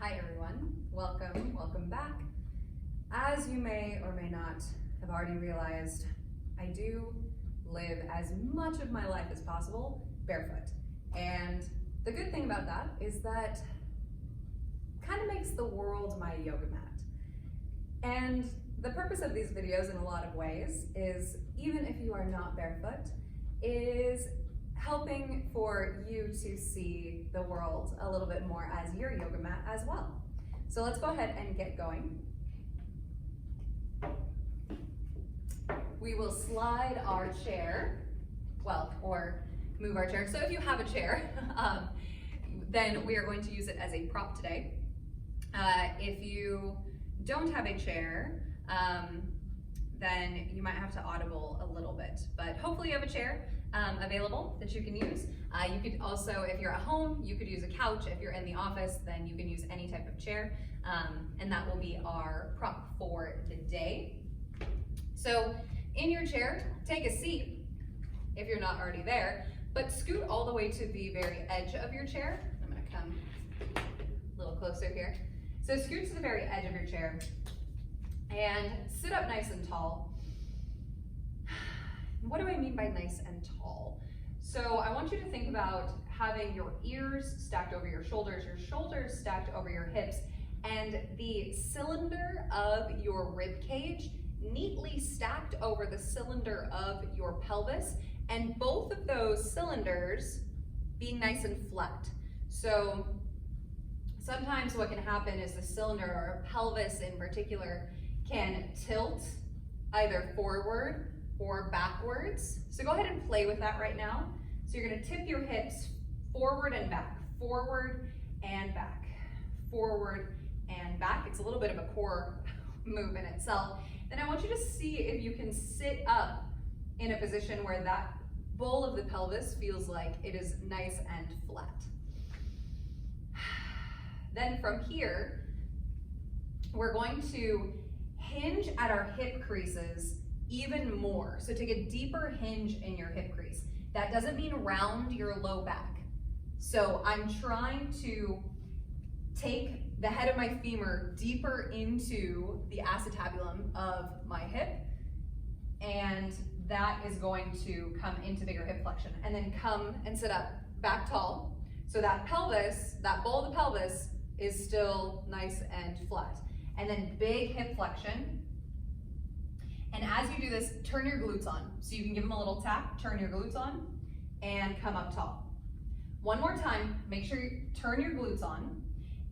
Hi everyone, welcome back. As you may or may not have already realized, I do live as much of my life as possible barefoot. And the good thing about that is that kind of makes the world my yoga mat. And the purpose of these videos in a lot of ways is, even if you are not barefoot, is helping for you to see the world a little bit more as your yoga mat as well. So let's go ahead and get going. We will slide our chair, or move our chair. So if you have a chair, then we are going to use it as a prop today. If you don't have a chair, then you might have to audible a little bit, but hopefully you have a chair available that you can use. You could also, if you're at home, you could use a couch. If you're in the office, then you can use any type of chair, and that will be our prop for the day. So in your chair, take a seat if you're not already there, but scoot all the way to the very edge of your chair. I'm gonna come a little closer here. So scoot to the very edge of your chair and sit up nice and tall. What do I mean by nice and tall? So I want you to think about having your ears stacked over your shoulders stacked over your hips, and the cylinder of your rib cage neatly stacked over the cylinder of your pelvis, and both of those cylinders being nice and flat. So sometimes what can happen is the cylinder, or pelvis in particular, can tilt either forward or backwards. So go ahead and play with that right now. So you're gonna tip your hips forward and back, forward and back, forward and back. It's a little bit of a core move in itself. Then I want you to see if you can sit up in a position where that bowl of the pelvis feels like it is nice and flat. Then from here, we're going to hinge at our hip creases even more. So take a deeper hinge in your hip crease. That doesn't mean round your low back. So I'm trying to take the head of my femur deeper into the acetabulum of my hip, and that is going to come into bigger hip flexion. And then come and sit up back tall. So that pelvis, that bowl of the pelvis, is still nice and flat. And then big hip flexion. And as you do this, turn your glutes on. So you can give them a little tap, turn your glutes on, and come up tall. One more time, make sure you turn your glutes on,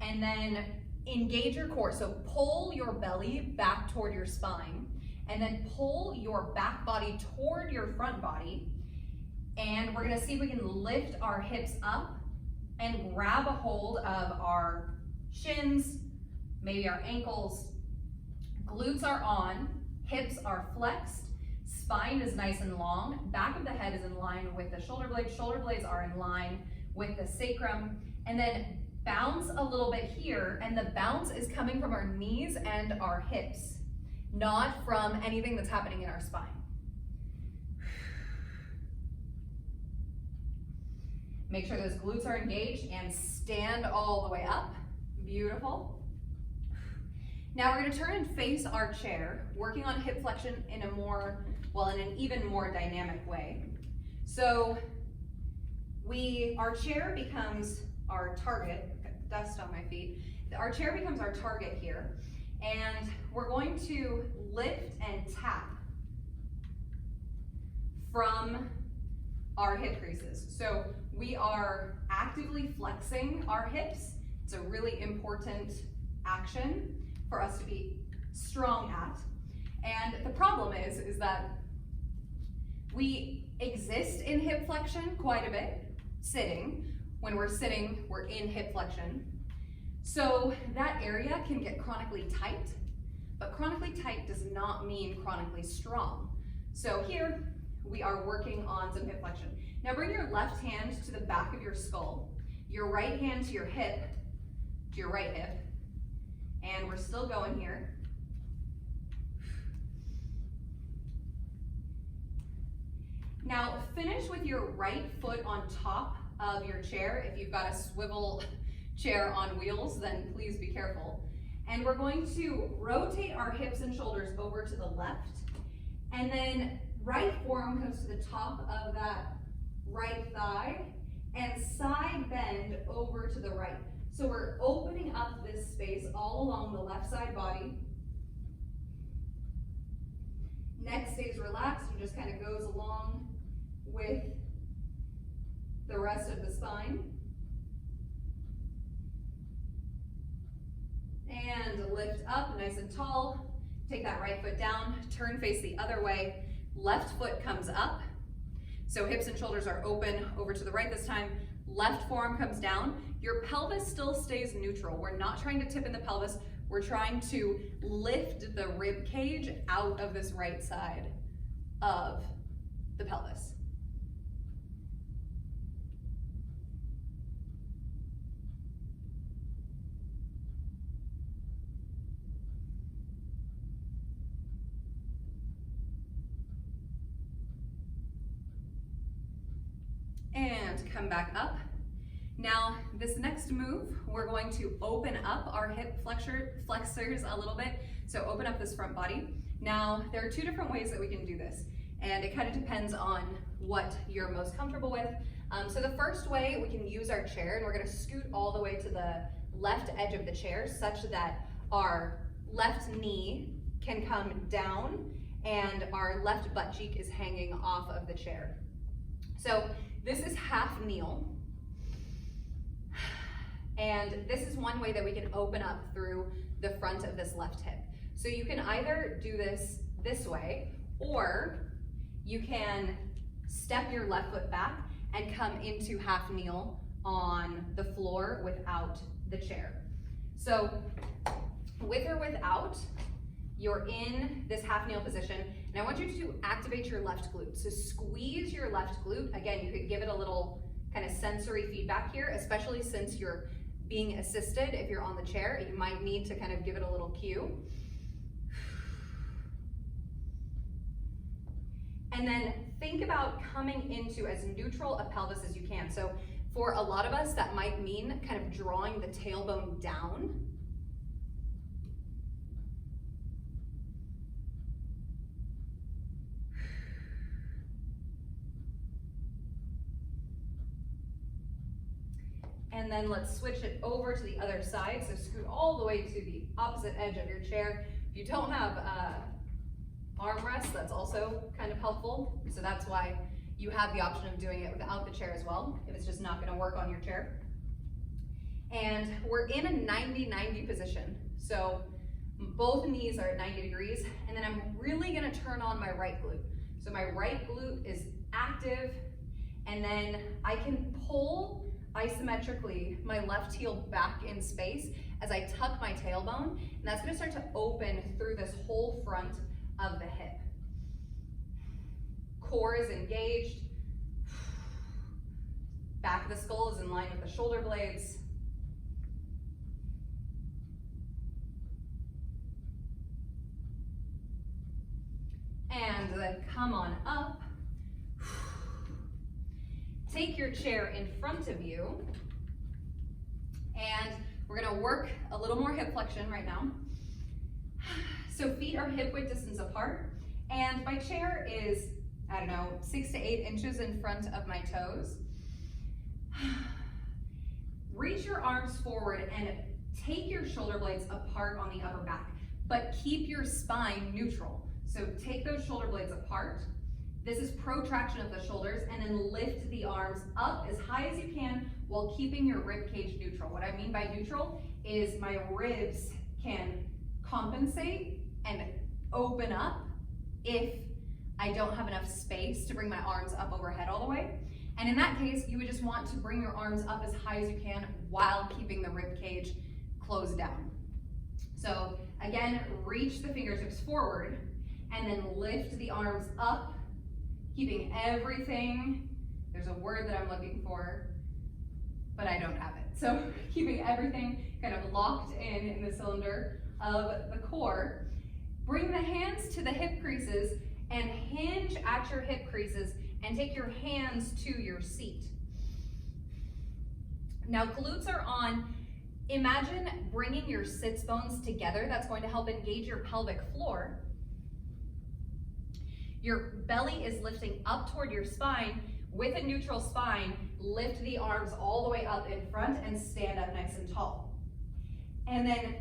and then engage your core. So pull your belly back toward your spine, and then pull your back body toward your front body. And we're gonna see if we can lift our hips up and grab a hold of our shins, maybe our ankles. Glutes are on, hips are flexed, spine is nice and long, back of the head is in line with the shoulder blades are in line with the sacrum, and then bounce a little bit here, and the bounce is coming from our knees and our hips, not from anything that's happening in our spine. Make sure those glutes are engaged and stand all the way up. Beautiful. Now we're gonna turn and face our chair, working on hip flexion in a more, in an even more dynamic way. So our chair becomes our target. I've got dust on my feet. Our chair becomes our target here, and we're going to lift and tap from our hip creases. So we are actively flexing our hips. It's a really important action for us to be strong at. And the problem is that we exist in hip flexion quite a bit, sitting. When we're sitting, we're in hip flexion. So that area can get chronically tight, but chronically tight does not mean chronically strong. So here, we are working on some hip flexion. Now bring your left hand to the back of your skull, your right hand to your hip, to your right hip, and we're still going here. Now finish with your right foot on top of your chair. If you've got a swivel chair on wheels, then please be careful. And we're going to rotate our hips and shoulders over to the left, and then right forearm comes to the top of that right thigh, and side bend over to the right. So we're opening up this space all along the left side body. Neck stays relaxed and just kind of goes along with the rest of the spine. And lift up nice and tall. Take that right foot down, turn face the other way. Left foot comes up. So hips and shoulders are open over to the right this time. Left forearm comes down. Your pelvis still stays neutral. We're not trying to tip in the pelvis. We're trying to lift the rib cage out of this right side of the pelvis. And come back up. Now, this next move, we're going to open up our hip flexors a little bit. So open up this front body. Now, there are two different ways that we can do this, and it kind of depends on what you're most comfortable with. So the first way, we can use our chair, and we're gonna scoot all the way to the left edge of the chair such that our left knee can come down and our left butt cheek is hanging off of the chair. So this is half kneel. And this is one way that we can open up through the front of this left hip. So you can either do this way, or you can step your left foot back and come into half kneel on the floor without the chair. So with or without, you're in this half kneel position, and I want you to activate your left glute. So squeeze your left glute. Again, you could give it a little kind of sensory feedback here, especially since you're being assisted. If you're on the chair, you might need to kind of give it a little cue. And then think about coming into as neutral a pelvis as you can. So for a lot of us, that might mean kind of drawing the tailbone down. And then let's switch it over to the other side. So scoot all the way to the opposite edge of your chair. If you don't have armrest, that's also kind of helpful. So that's why you have the option of doing it without the chair as well, if it's just not gonna work on your chair. And we're in a 90-90 position. So both knees are at 90 degrees, and then I'm really gonna turn on my right glute. So my right glute is active, and then I can pull isometrically my left heel back in space as I tuck my tailbone, and that's gonna start to open through this whole front of the hip. Core is engaged. Back of the skull is in line with the shoulder blades. And then come on up. Take your chair in front of you, and we're gonna work a little more hip flexion right now. So feet are hip width distance apart, and my chair is, I don't know, 6 to 8 inches in front of my toes. Reach your arms forward and take your shoulder blades apart on the upper back, but keep your spine neutral. So take those shoulder blades apart. This is protraction of the shoulders, and then lift the arms up as high as you can while keeping your rib cage neutral. What I mean by neutral is my ribs can compensate and open up if I don't have enough space to bring my arms up overhead all the way. And in that case, you would just want to bring your arms up as high as you can while keeping the rib cage closed down. So again, reach the fingertips forward and then lift the arms up, keeping everything, there's a word that I'm looking for, but I don't have it. So keeping everything kind of locked in the cylinder of the core. Bring the hands to the hip creases and hinge at your hip creases and take your hands to your seat. Now glutes are on Imagine bringing your sits bones together. That's going to help engage your pelvic floor. Your belly is lifting up toward your spine. With a neutral spine, lift the arms all the way up in front and stand up nice and tall. And then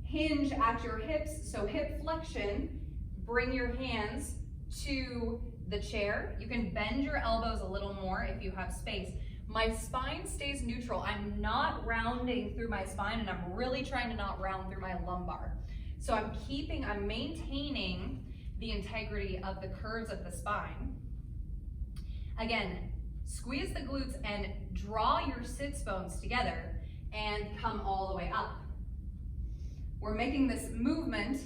hinge at your hips, so hip flexion. Bring your hands to the chair. You can bend your elbows a little more if you have space. My spine stays neutral. I'm not rounding through my spine, and I'm really trying to not round through my lumbar. So I'm maintaining the integrity of the curves of the spine. Again, squeeze the glutes and draw your sits bones together and come all the way up. We're making this movement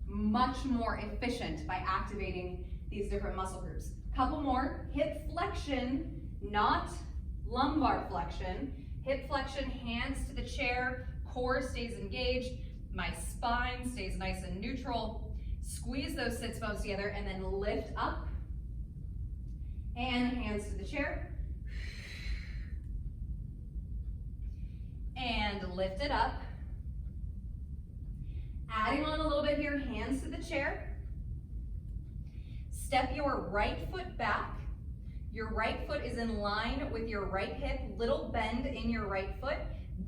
much more efficient by activating these different muscle groups. Couple more, hip flexion, not lumbar flexion. Hip flexion, hands to the chair, core stays engaged, my spine stays nice and neutral. Squeeze those sits bones together and then lift up. And hands to the chair. And lift it up. Adding on a little bit here, hands to the chair. Step your right foot back. Your right foot is in line with your right hip, little bend in your right foot,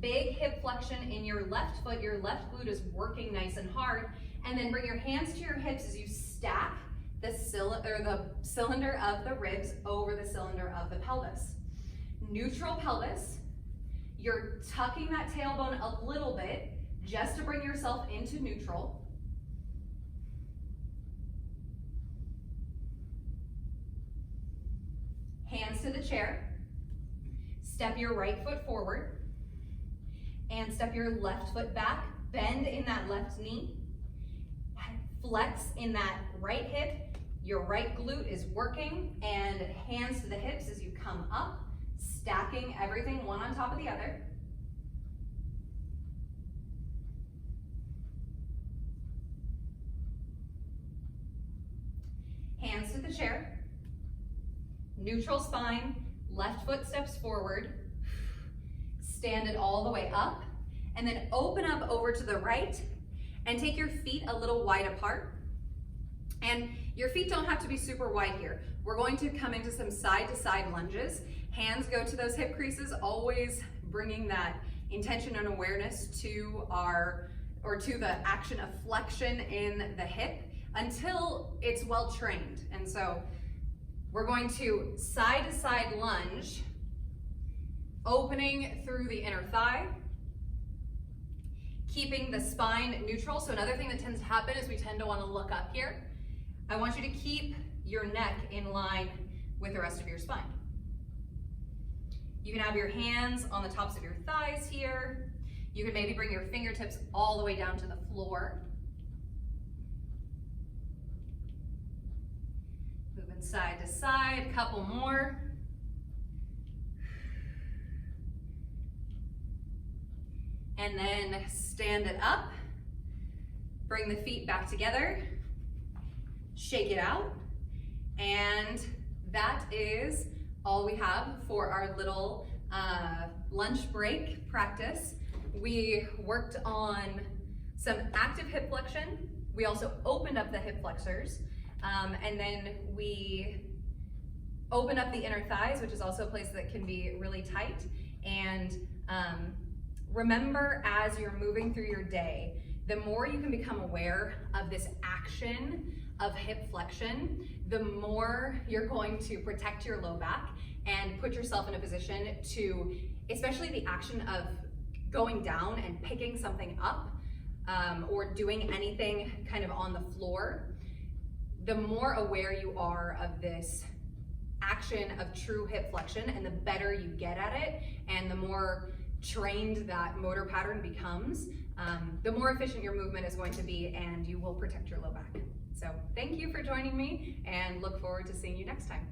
big hip flexion in your left foot. Your left glute is working nice and hard. And then bring your hands to your hips as you stack the cylinder of the ribs over the cylinder of the pelvis. Neutral pelvis. You're tucking that tailbone a little bit just to bring yourself into neutral. Hands to the chair. Step your right foot forward and step your left foot back. Bend in that left knee. Flex in that right hip. Your right glute is working, and hands to the hips as you come up, stacking everything one on top of the other. Hands to the chair. Neutral spine, left foot steps forward. Stand it all the way up, and then open up over to the right and take your feet a little wide apart. And your feet don't have to be super wide here. We're going to come into some side-to-side lunges. Hands go to those hip creases, always bringing that intention and awareness to the action of flexion in the hip until it's well trained. And so we're going to side-to-side lunge, opening through the inner thigh, keeping the spine neutral. So another thing that tends to happen is we tend to want to look up here. I want you to keep your neck in line with the rest of your spine. You can have your hands on the tops of your thighs here. You can maybe bring your fingertips all the way down to the floor. Moving side to side, a couple more. And then stand it up. Bring the feet back together. Shake it out. And that is all we have for our little lunch break practice. We worked on some active hip flexion. We also opened up the hip flexors. And then we opened up the inner thighs, which is also a place that can be really tight. And remember, as you're moving through your day, the more you can become aware of this action of hip flexion, the more you're going to protect your low back and put yourself in a position to, especially the action of going down and picking something up or doing anything kind of on the floor, the more aware you are of this action of true hip flexion and the better you get at it and the more trained that motor pattern becomes, the more efficient your movement is going to be and you will protect your low back. So thank you for joining me and look forward to seeing you next time.